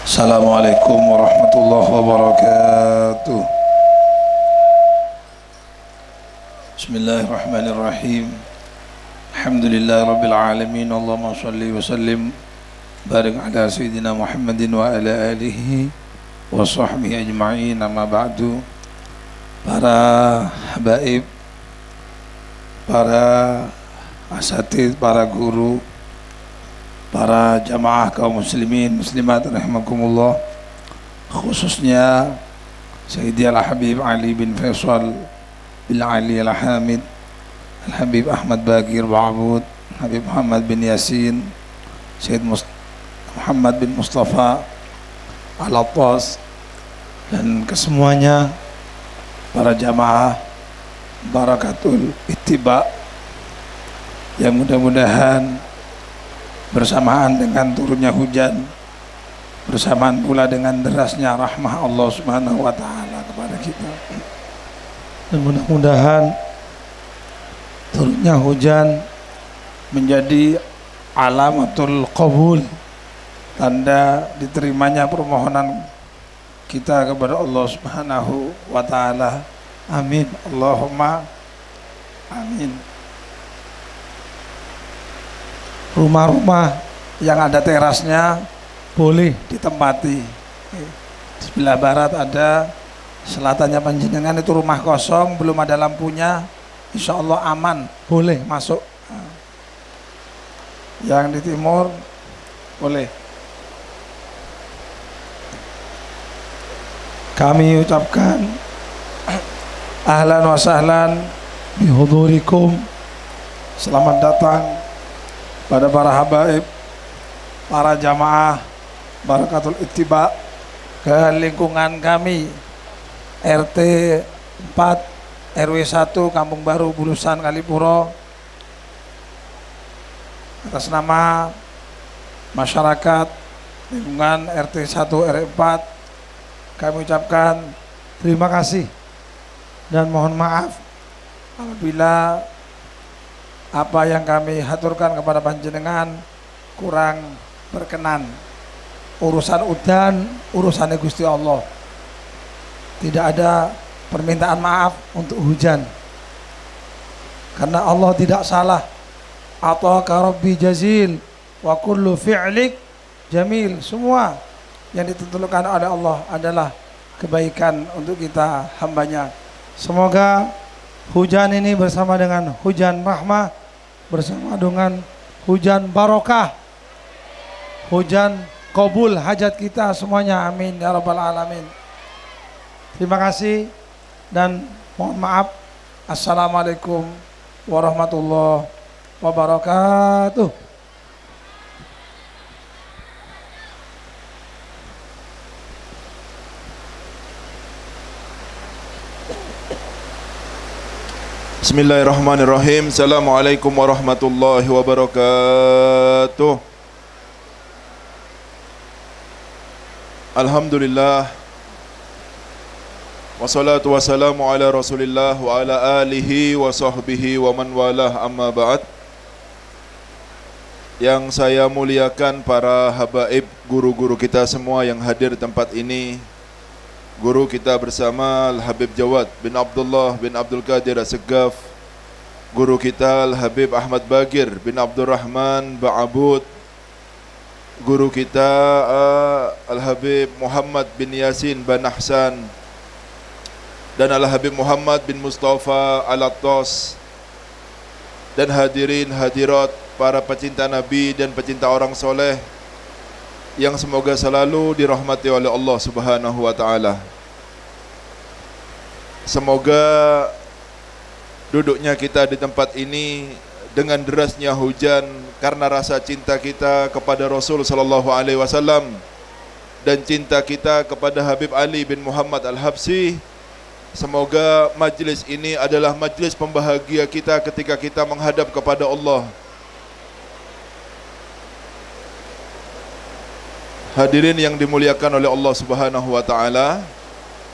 Assalamualaikum warahmatullahi wabarakatuh. Bismillahirrahmanirrahim. Alhamdulillahi rabbil alamin. Allahumma shalli wa sallim barik ala sayyidina Muhammadin wa ala alihi wa sahbihi ajma'in. Amma ba'du. Para habaib, para asatidz, para guru, para jamaah kaum muslimin muslimat rahimakumullah, khususnya Sayyidi Al-Habib Ali bin Faisal bin Ali Al-Hamid, Al-Habib Ahmad Bagir Ba'abud, Habib Muhammad bin Yasin, Sayyid Muhammad bin Mustafa Al-Attas, dan kesemuanya para jamaah Barakatul Ittiba yang mudah-mudahan bersamaan dengan turunnya hujan, bersamaan pula dengan derasnya rahmah Allah Subhanahu wa taala kepada kita. Dan mudah-mudahan turunnya hujan menjadi alamatul qabul, tanda diterimanya permohonan kita kepada Allah Subhanahu wa taala. Amin. Allahumma amin. Rumah-rumah yang ada terasnya boleh ditempati. Sebelah barat ada, selatannya panjenengan itu rumah kosong, belum ada lampunya, insya Allah aman, boleh masuk. Yang di timur boleh. Kami ucapkan ahlan wa sahlan bihudurikum, selamat datang pada para habaib, para jamaah Barakatul Ittiba ke lingkungan kami RT 4 RW 1 Kampung Baru Bulusan Kalipuro. Atas nama masyarakat lingkungan RT 1 RW 4 kami ucapkan terima kasih dan mohon maaf apabila apa yang kami haturkan kepada panjenengan kurang berkenan. Urusan udan, urusannya Gusti Allah. Tidak ada permintaan maaf untuk hujan, karena Allah tidak salah. Ataka Rabbi jazil wa kullu fi'lik jamil. Semua yang ditentukan oleh Allah adalah kebaikan untuk kita hambanya. Semoga hujan ini bersama dengan hujan rahmah, bersama dengan hujan barokah, hujan qabul hajat kita semuanya, amin ya rabbal alamin. Terima kasih dan mohon maaf. Assalamualaikum warahmatullahi wabarakatuh. Bismillahirrahmanirrahim. Assalamualaikum warahmatullahi wabarakatuh. Alhamdulillah, wassalatu wassalamu ala rasulillah wa ala alihi wa sahbihi wa man walah, amma ba'd. Yang saya muliakan para habaib, guru-guru kita semua yang hadir di tempat ini. Guru kita bersama Al-Habib Jawad bin Abdullah bin Abdul Qadir As-Segaf, guru kita Al-Habib Ahmad Bagir bin Abdul Rahman Ba'abud, guru kita Al-Habib Muhammad bin Yasin bin Ahsan, dan Al-Habib Muhammad bin Mustafa Al-Attas, dan hadirin hadirat para pecinta Nabi dan pecinta orang soleh yang semoga selalu dirahmati oleh Allah Subhanahu wa taala. Semoga duduknya kita di tempat ini dengan derasnya hujan karena rasa cinta kita kepada Rasul sallallahu alaihi wasallam dan cinta kita kepada Habib Ali bin Muhammad Al-Habsyi. Semoga majlis ini adalah majlis pembahagia kita ketika kita menghadap kepada Allah. Hadirin yang dimuliakan oleh Allah Subhanahu wa taala,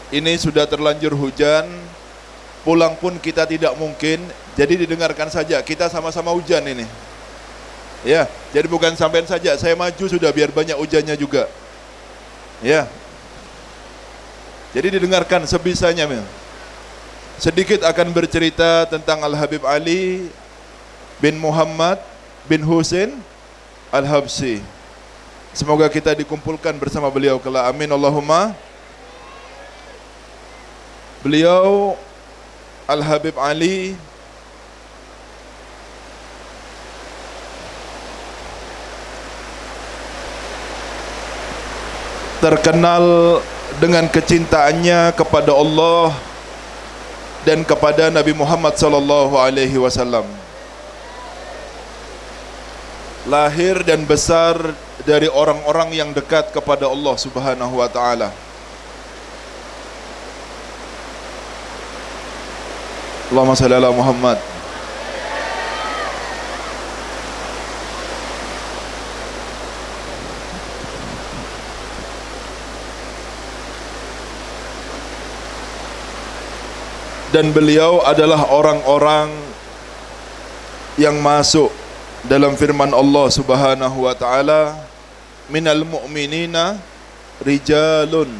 ini sudah terlanjur hujan, pulang pun kita tidak mungkin, jadi didengarkan saja, kita sama-sama hujan ini. Ya, jadi bukan sampean saja, saya maju sudah biar banyak hujannya juga. Ya. Jadi didengarkan sebisanya. Sedikit akan bercerita tentang Al-Habib Ali bin Muhammad bin Husain Al-Habsyi. Semoga kita dikumpulkan bersama beliau kelak. Amin Allahumma. Beliau Al-Habib Ali terkenal dengan kecintaannya kepada Allah dan kepada Nabi Muhammad sallallahu alaihi wasallam. Lahir dan besar dari orang-orang yang dekat kepada Allah Subhanahu wa taala. Allahumma shalli ala Muhammad. Dan beliau adalah orang-orang yang masuk dalam firman Allah Subhanahu wa taala, minal mu'minina rijalun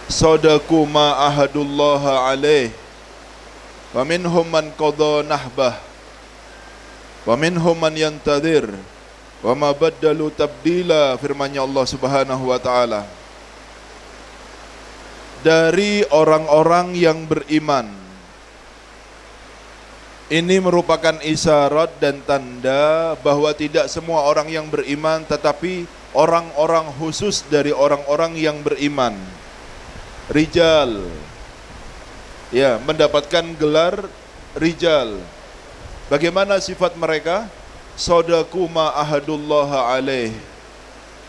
sadaqu ma ahadullaha alaih wa minhum man qadha nahbah wa minhum man yantadir wa ma baddalu tabdila, firman-Nya Allah Subhanahu wa taala. Dari orang-orang yang beriman. Ini merupakan isyarat dan tanda bahwa tidak semua orang yang beriman, tetapi orang-orang khusus dari orang-orang yang beriman. Rijal. Ya, mendapatkan gelar rijal. Bagaimana sifat mereka? Sadaqu ma ahadullaha alaih.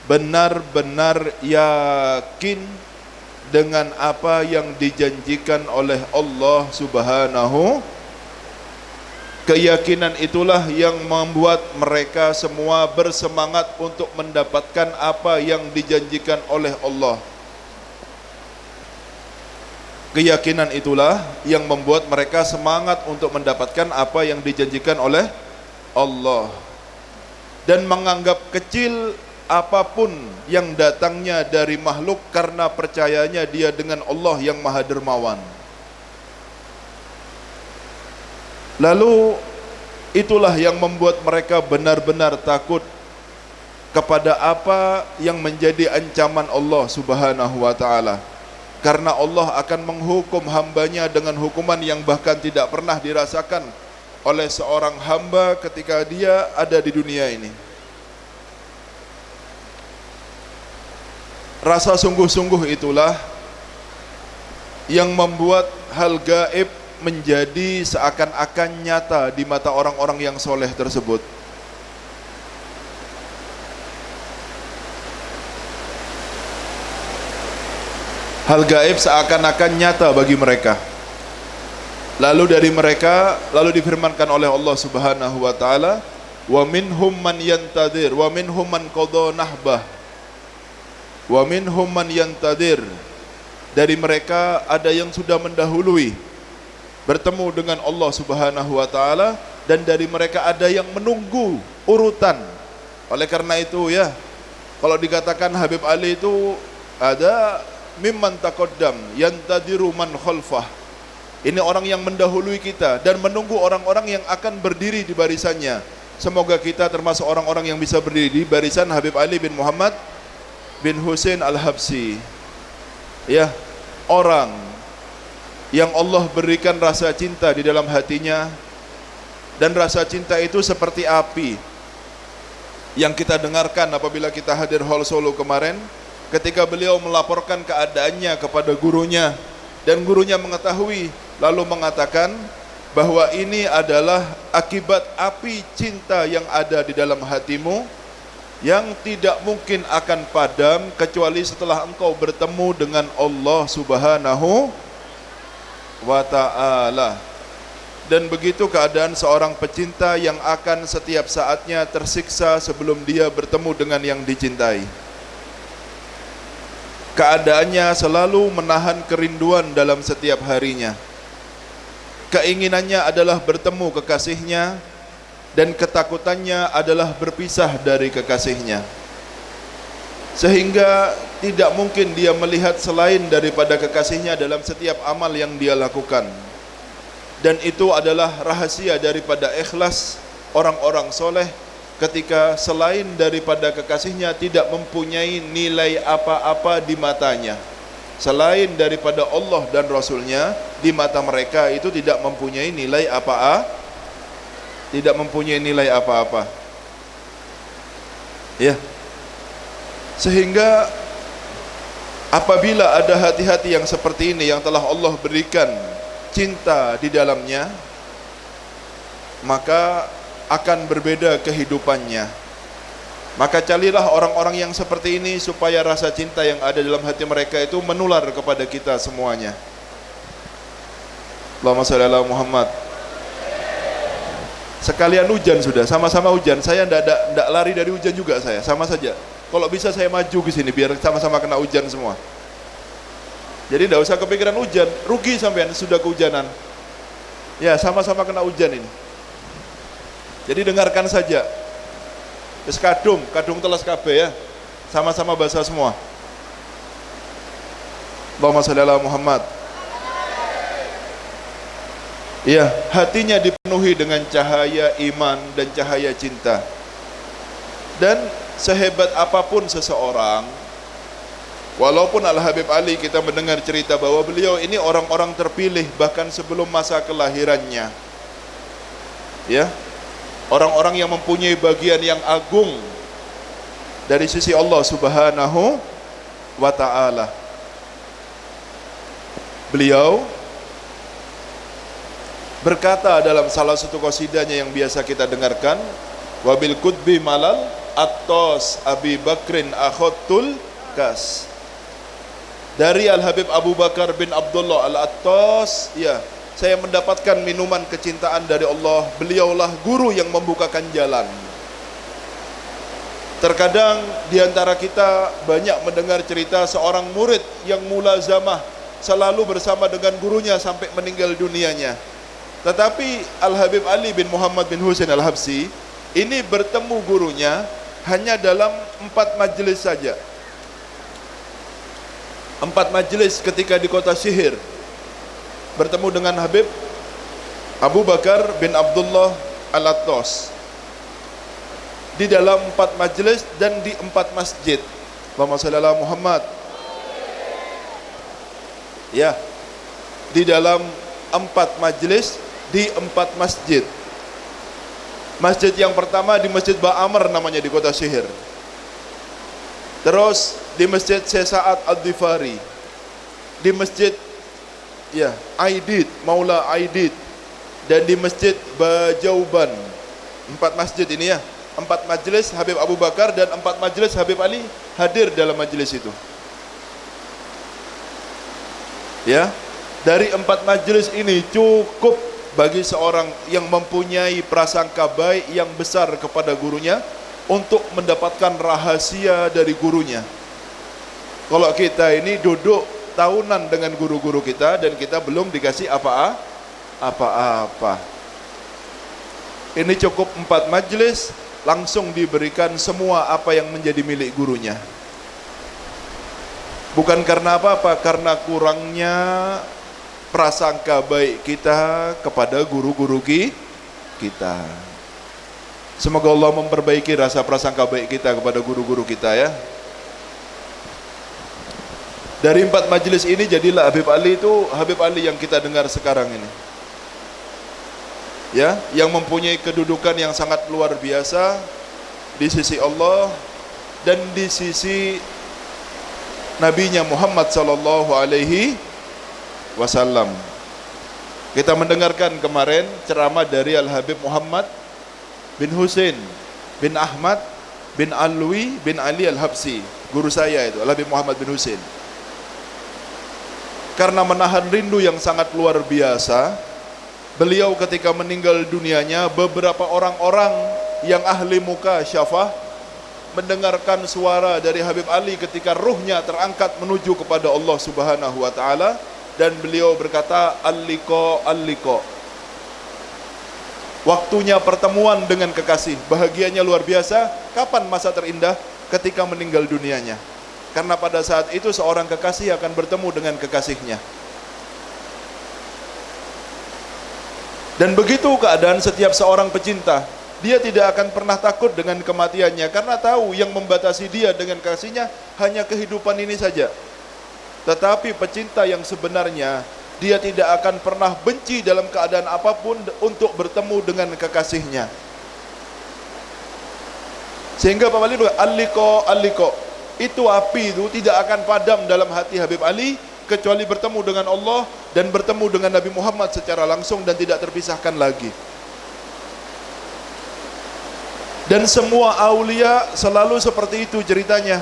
Benar-benar yakin dengan apa yang dijanjikan oleh Allah Subhanahu. Keyakinan itulah yang membuat mereka semua bersemangat untuk mendapatkan apa yang dijanjikan oleh Allah. Keyakinan itulah yang membuat mereka semangat untuk mendapatkan apa yang dijanjikan oleh Allah, dan menganggap kecil apapun yang datangnya dari makhluk karena percayanya dia dengan Allah yang Maha Dermawan. Lalu itulah yang membuat mereka benar-benar takut kepada apa yang menjadi ancaman Allah Subhanahu wa taala. Karena Allah akan menghukum hambanya dengan hukuman yang bahkan tidak pernah dirasakan oleh seorang hamba ketika dia ada di dunia ini. Rasa sungguh-sungguh itulah yang membuat hal gaib menjadi seakan-akan nyata di mata orang-orang yang soleh tersebut. Hal gaib seakan-akan nyata bagi mereka. Lalu dari mereka, lalu difirmankan oleh Allah Subhanahu wa taala, wa minhum man yantadir wa minhum man qadha nahbah wa minhum man yantadir. Dari mereka ada yang sudah mendahului bertemu dengan Allah Subhanahu wa taala, dan dari mereka ada yang menunggu urutan. Oleh karena itu ya, kalau dikatakan Habib Ali itu ada mimman taqaddam yantadiru man khalfah. Ini orang yang mendahului kita dan menunggu orang-orang yang akan berdiri di barisannya. Semoga kita termasuk orang-orang yang bisa berdiri di barisan Habib Ali bin Muhammad bin Husain Al-Habsyi. Ya, orang yang Allah berikan rasa cinta di dalam hatinya, dan rasa cinta itu seperti api yang kita dengarkan apabila kita hadir Hall Solo kemarin, ketika beliau melaporkan keadaannya kepada gurunya, dan gurunya mengetahui lalu mengatakan bahwa ini adalah akibat api cinta yang ada di dalam hatimu yang tidak mungkin akan padam kecuali setelah engkau bertemu dengan Allah Subhanahu wa ta'ala. Dan begitu keadaan seorang pecinta yang akan setiap saatnya tersiksa sebelum dia bertemu dengan yang dicintai. Keadaannya selalu menahan kerinduan dalam setiap harinya. Keinginannya adalah bertemu kekasihnya, dan ketakutannya adalah berpisah dari kekasihnya. Sehingga tidak mungkin dia melihat selain daripada kekasihnya dalam setiap amal yang dia lakukan. Dan itu adalah rahasia daripada ikhlas orang-orang soleh, ketika selain daripada kekasihnya tidak mempunyai nilai apa-apa di matanya. Selain daripada Allah dan Rasulnya, di mata mereka itu tidak mempunyai nilai apa-apa. Ya. Sehingga apabila ada hati-hati yang seperti ini yang telah Allah berikan cinta di dalamnya, maka akan berbeda kehidupannya. Maka carilah orang-orang yang seperti ini supaya rasa cinta yang ada dalam hati mereka itu menular kepada kita semuanya. Allahumma shalli ala Muhammad. Sekalian hujan sudah, sama-sama hujan. Saya tidak lari dari hujan juga, saya sama saja. Kalau bisa saya maju ke sini biar sama-sama kena hujan semua. Jadi tidak usah kepikiran hujan, rugi sampean sudah kehujanan. Ya, sama-sama kena hujan ini. Jadi dengarkan saja. Terus kadung telas kabeh ya. Sama-sama basah semua. Allahumma shalli ala Muhammad. Ya, hatinya dipenuhi dengan cahaya iman dan cahaya cinta. Dan sehebat apapun seseorang, walaupun Al-Habib Ali kita mendengar cerita bahwa beliau ini orang-orang terpilih bahkan sebelum masa kelahirannya. Ya. Orang-orang yang mempunyai bagian yang agung dari sisi Allah Subhanahu wa taala. Beliau berkata dalam salah satu qasidahnya yang biasa kita dengarkan, wabil qutbi malal Attos Abi Bakrin akhotul kas. Dari Al-Habib Abu Bakar bin Abdullah Al-Attos, ya, saya mendapatkan minuman kecintaan dari Allah. Beliaulah guru yang membukakan jalan. Terkadang di antara kita banyak mendengar cerita seorang murid yang mulazamah selalu bersama dengan gurunya sampai meninggal dunianya. Tetapi Al-Habib Ali bin Muhammad bin Husain Al-Habsi ini bertemu gurunya hanya dalam 4 majelis saja. 4 majelis ketika di kota Sihir, bertemu dengan Habib Abu Bakar bin Abdullah Al-Attos di dalam 4 majelis dan di 4 masjid. Allahumma shalli ala Muhammad. Ya, di dalam 4 majelis di 4 masjid. Masjid yang pertama di Masjid Ba'amr namanya di kota Sihir. Terus di Masjid Sesa'at Ad-Difari, di Masjid Aidid, Maula Aidid, dan di Masjid Bajauban. 4 masjid ini ya. 4 majelis Habib Abu Bakar dan 4 majelis Habib Ali hadir dalam majelis itu. Ya, dari 4 majelis ini cukup bagi seorang yang mempunyai prasangka baik yang besar kepada gurunya untuk mendapatkan rahasia dari gurunya. Kalau kita ini duduk tahunan dengan guru-guru kita dan kita belum dikasih apa-apa. Ini cukup 4 majelis langsung diberikan semua apa yang menjadi milik gurunya. Bukan karena apa-apa, karena kurangnya prasangka baik kita kepada guru-guru kita. Semoga Allah memperbaiki rasa prasangka baik kita kepada guru-guru kita ya. Dari 4 majelis ini jadilah Habib Ali itu Habib Ali yang kita dengar sekarang ini. Ya, yang mempunyai kedudukan yang sangat luar biasa di sisi Allah dan di sisi Nabinya Muhammad sallallahu alaihi wasallam. Kita mendengarkan kemarin ceramah dari Al-Habib Muhammad bin Husain bin Ahmad bin Alwi bin Ali Al-Habsi, guru saya itu Al-Habib Muhammad bin Husain. Karena menahan rindu yang sangat luar biasa, beliau ketika meninggal dunianya, beberapa orang-orang yang ahli muka syafah mendengarkan suara dari Habib Ali ketika ruhnya terangkat menuju kepada Allah Subhanahu wa taala, dan beliau berkata, al-liqa. Waktunya pertemuan dengan kekasih, bahagianya luar biasa. Kapan masa terindah? Ketika meninggal dunianya. Karena pada saat itu seorang kekasih akan bertemu dengan kekasihnya. Dan begitu keadaan setiap seorang pecinta, dia tidak akan pernah takut dengan kematiannya, karena tahu yang membatasi dia dengan kasihnya hanya kehidupan ini saja. Tetapi pecinta yang sebenarnya, dia tidak akan pernah benci dalam keadaan apapun untuk bertemu dengan kekasihnya. Sehingga Pak Wali al-liqa, itu api itu tidak akan padam dalam hati Habib Ali kecuali bertemu dengan Allah dan bertemu dengan Nabi Muhammad secara langsung dan tidak terpisahkan lagi. Dan semua aulia selalu seperti itu ceritanya.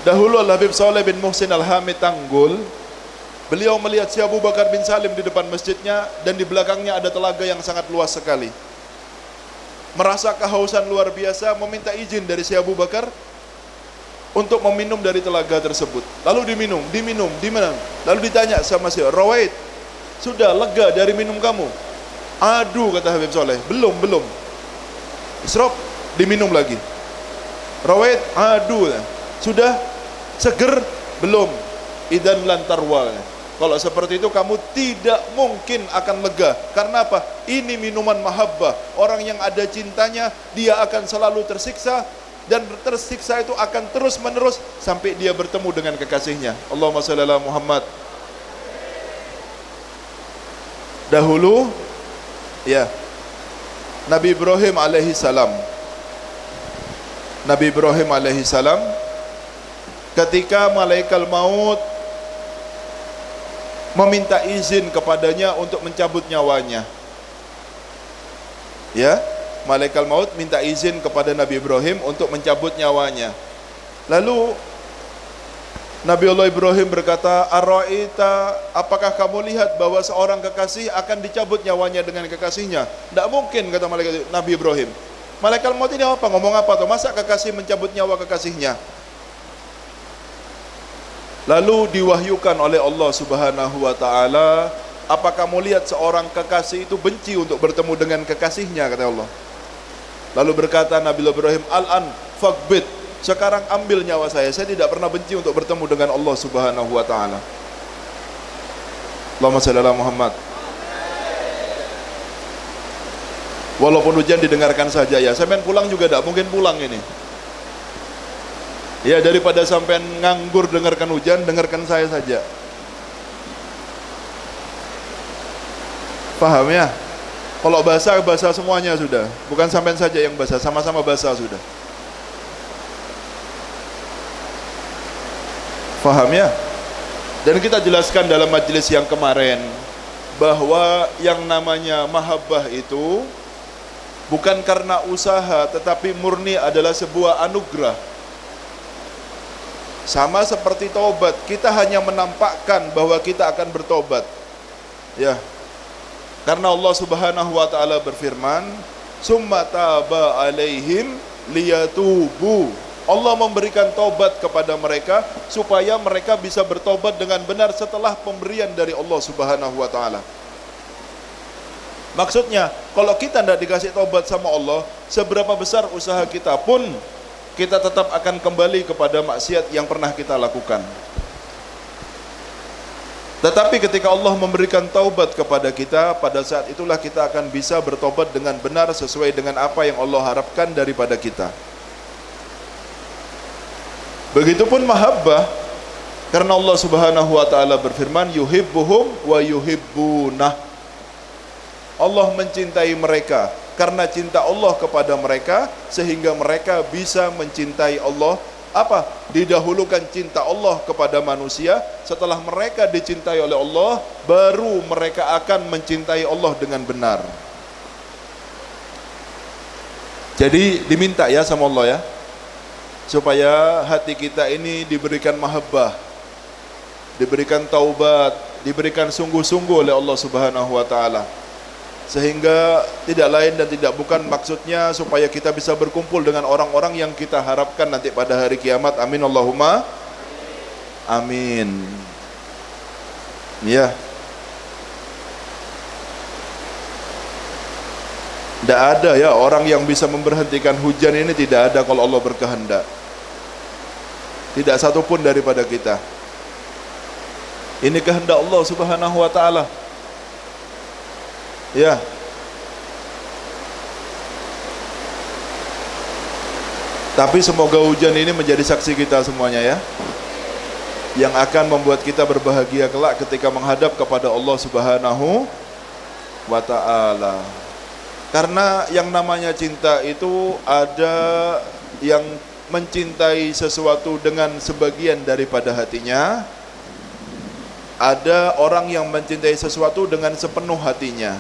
Dahulu Al-Habib Saleh bin Muhsin Al-Hamid Tanggul, beliau melihat Syekh Abu Bakar bin Salim di depan masjidnya, dan di belakangnya ada telaga yang sangat luas sekali. Merasa kehausan luar biasa, meminta izin dari Syekh Abu Bakar untuk meminum dari telaga tersebut. Lalu diminum. Lalu ditanya sama Syekh, Rawaid, sudah lega dari minum kamu? Aduh, kata Habib Saleh, belum. Isrop, diminum lagi. Rawaid, aduh, sudah seger? Belum. Idan lantarwa. Kalau seperti itu kamu tidak mungkin akan lega. Karena apa? Ini minuman mahabbah. Orang yang ada cintanya, dia akan selalu tersiksa, dan tersiksa itu akan terus menerus sampai dia bertemu dengan kekasihnya. Allahumma shalli ala Muhammad. Dahulu ya, Nabi Ibrahim alaihi salam ketika malaikat maut meminta izin kepadanya untuk mencabut nyawanya, ya, malaikat maut minta izin kepada Nabi Ibrahim untuk mencabut nyawanya. Lalu Nabi Allah Ibrahim berkata, Ar-ra'ita, apakah kamu lihat bahwa seorang kekasih akan dicabut nyawanya dengan kekasihnya? Tidak mungkin, kata malaikat Nabi Ibrahim. Malaikat maut ini apa? Ngomong apa tuh? Masa kekasih mencabut nyawa kekasihnya? Lalu diwahyukan oleh Allah Subhanahu wa ta'ala, apa kamu lihat seorang kekasih itu benci untuk bertemu dengan kekasihnya, kata Allah. Lalu berkata Nabi Ibrahim, Al-an fagbit, sekarang ambil nyawa saya tidak pernah benci untuk bertemu dengan Allah Subhanahu wa ta'ala. Allahumma shalli ala Muhammad. Walaupun hujan didengarkan saja ya, sampean pulang juga tidak mungkin pulang ini. Ya, daripada sampean nganggur dengarkan hujan, dengarkan saya saja. Paham ya? Kalau basah semuanya sudah. Bukan sampean saja yang basah, sama-sama basah sudah. Paham ya? Dan kita jelaskan dalam majelis yang kemarin bahwa yang namanya mahabbah itu bukan karena usaha, tetapi murni adalah sebuah anugerah. Sama seperti taubat, kita hanya menampakkan bahwa kita akan bertobat. Ya. Karena Allah Subhanahu wa taala berfirman, "Summa taba alaihim liyatubu." Allah memberikan taubat kepada mereka supaya mereka bisa bertobat dengan benar setelah pemberian dari Allah Subhanahu wa taala. Maksudnya, kalau kita tidak dikasih taubat sama Allah, seberapa besar usaha kita pun, kita tetap akan kembali kepada maksiat yang pernah kita lakukan. Tetapi ketika Allah memberikan taubat kepada kita, pada saat itulah kita akan bisa bertobat dengan benar sesuai dengan apa yang Allah harapkan daripada kita. Begitupun mahabbah, karena Allah Subhanahu wa taala berfirman, yuhibbuhum wa yuhibbunah. Allah mencintai mereka karena cinta Allah kepada mereka, sehingga mereka bisa mencintai Allah. Apa? Didahulukan cinta Allah kepada manusia. Setelah mereka dicintai oleh Allah, baru mereka akan mencintai Allah dengan benar. Jadi diminta ya sama Allah ya, supaya hati kita ini diberikan mahabbah, diberikan taubat, diberikan sungguh-sungguh oleh Allah Subhanahu wa taala. Sehingga tidak lain dan tidak bukan maksudnya supaya kita bisa berkumpul dengan orang-orang yang kita harapkan nanti pada hari kiamat. Amin Allahumma amin. Ya. Tidak ada ya orang yang bisa memberhentikan hujan ini, tidak ada kalau Allah berkehendak. Tidak satu pun daripada kita. Ini kehendak Allah Subhanahu wa taala. Ya. Tapi semoga hujan ini menjadi saksi kita semuanya ya, yang akan membuat kita berbahagia kelak ketika menghadap kepada Allah Subhanahu wa ta'ala. Karena yang namanya cinta itu ada yang mencintai sesuatu dengan sebagian daripada hatinya, ada orang yang mencintai sesuatu dengan sepenuh hatinya.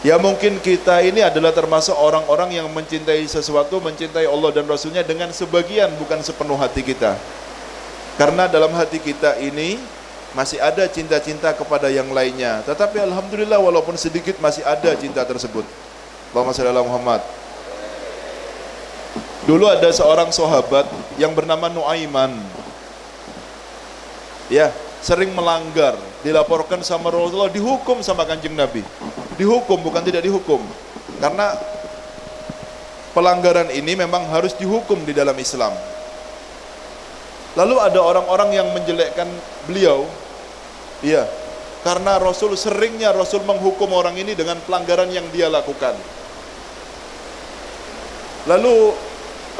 Ya mungkin kita ini adalah termasuk orang-orang yang mencintai sesuatu, mencintai Allah dan Rasulnya dengan sebagian, bukan sepenuh hati kita. Karena dalam hati kita ini masih ada cinta-cinta kepada yang lainnya. Tetapi alhamdulillah walaupun sedikit masih ada cinta tersebut. Allahumma shalli ala Muhammad. Dulu ada seorang sahabat yang bernama Nuaiman. Ya, sering melanggar, dilaporkan sama Rasulullah, dihukum sama Kanjeng Nabi. Dihukum, bukan tidak dihukum. Karena pelanggaran ini memang harus dihukum di dalam Islam. Lalu ada orang-orang yang menjelekkan beliau. Iya, karena seringnya Rasul menghukum orang ini dengan pelanggaran yang dia lakukan. Lalu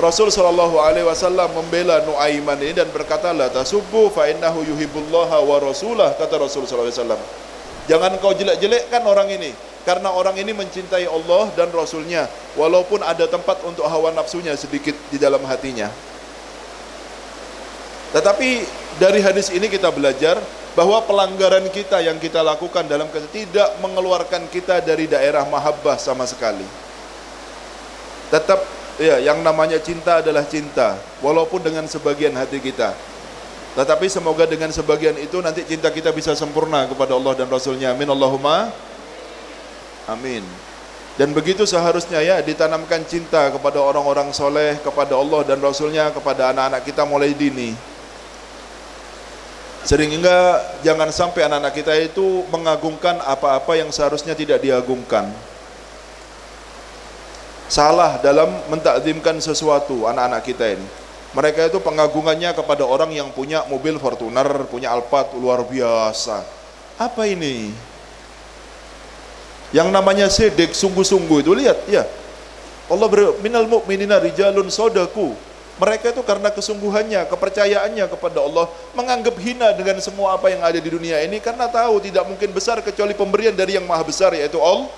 Rasul SAW membela Nuaiman ini dan berkata, la tasubbu fa innahu yuhibbullaha wa rasulah, kata Rasul SAW. Jangan kau jelek-jelekkan orang ini, karena orang ini mencintai Allah dan Rasulnya, walaupun ada tempat untuk hawa nafsunya sedikit di dalam hatinya. Tetapi dari hadis ini kita belajar bahwa pelanggaran kita yang kita lakukan dalam tidak mengeluarkan kita dari daerah mahabbah sama sekali. Tetap ya, yang namanya cinta adalah cinta, walaupun dengan sebagian hati kita. Tetapi semoga dengan sebagian itu nanti cinta kita bisa sempurna kepada Allah dan Rasulnya. Amin Allahumma amin. Dan begitu seharusnya ya, ditanamkan cinta kepada orang-orang soleh, kepada Allah dan Rasulnya, kepada anak-anak kita mulai dini. Sehingga jangan sampai anak-anak kita itu mengagungkan apa-apa yang seharusnya tidak diagungkan. Salah dalam mentakzimkan sesuatu anak-anak kita ini. Mereka itu pengagungannya kepada orang yang punya mobil Fortuner, punya Alphard luar biasa. Apa ini? Yang namanya sedek sungguh-sungguh itu, lihat ya. Allah minal mu'minina rijalun sodaku. Mereka itu karena kesungguhannya, kepercayaannya kepada Allah, menganggap hina dengan semua apa yang ada di dunia ini, karena tahu tidak mungkin besar kecuali pemberian dari yang maha besar, yaitu Allah.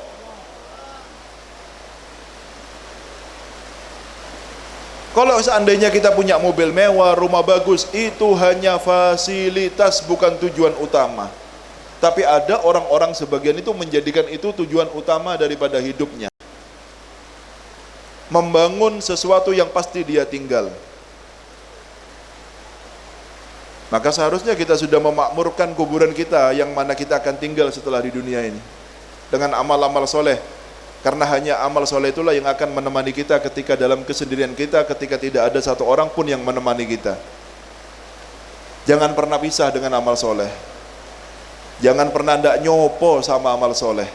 Kalau seandainya kita punya mobil mewah, rumah bagus, itu hanya fasilitas, bukan tujuan utama. Tapi ada orang-orang sebagian itu menjadikan itu tujuan utama daripada hidupnya. Membangun sesuatu yang pasti dia tinggal. Maka seharusnya kita sudah memakmurkan kuburan kita yang mana kita akan tinggal setelah di dunia ini dengan amal-amal soleh. Karena hanya amal soleh itulah yang akan menemani kita ketika dalam kesendirian kita, ketika tidak ada satu orang pun yang menemani kita. Jangan pernah pisah dengan amal soleh. Jangan pernah ndak nyopo sama amal soleh.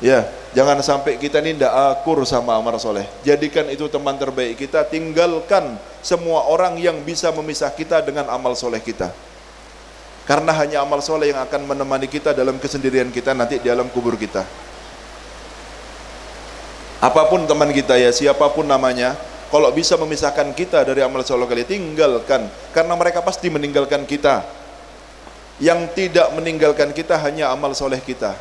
Ya, jangan sampai kita ini ndak akur sama amal soleh. Jadikan itu teman terbaik kita. Tinggalkan semua orang yang bisa memisah kita dengan amal soleh kita. Karena hanya amal soleh yang akan menemani kita dalam kesendirian kita nanti di alam kubur kita. Apapun teman kita ya, siapapun namanya, kalau bisa memisahkan kita dari amal soleh kali, tinggalkan. Karena mereka pasti meninggalkan kita. Yang tidak meninggalkan kita hanya amal soleh kita.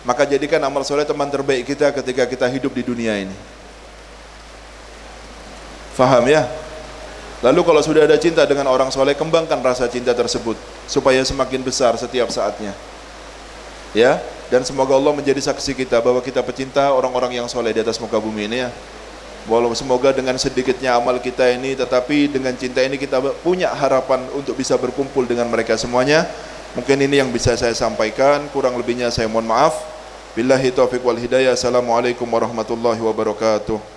Maka jadikan amal soleh teman terbaik kita ketika kita hidup di dunia ini. Faham ya? Lalu kalau sudah ada cinta dengan orang soleh, kembangkan rasa cinta tersebut supaya semakin besar setiap saatnya. Ya, dan semoga Allah menjadi saksi kita bahwa kita pecinta orang-orang yang soleh di atas muka bumi ini ya. Walau semoga dengan sedikitnya amal kita ini, tetapi dengan cinta ini kita punya harapan untuk bisa berkumpul dengan mereka semuanya. Mungkin ini yang bisa saya sampaikan, kurang lebihnya saya mohon maaf. Billahi taufiq wal hidayah. Assalamualaikum warahmatullahi wabarakatuh.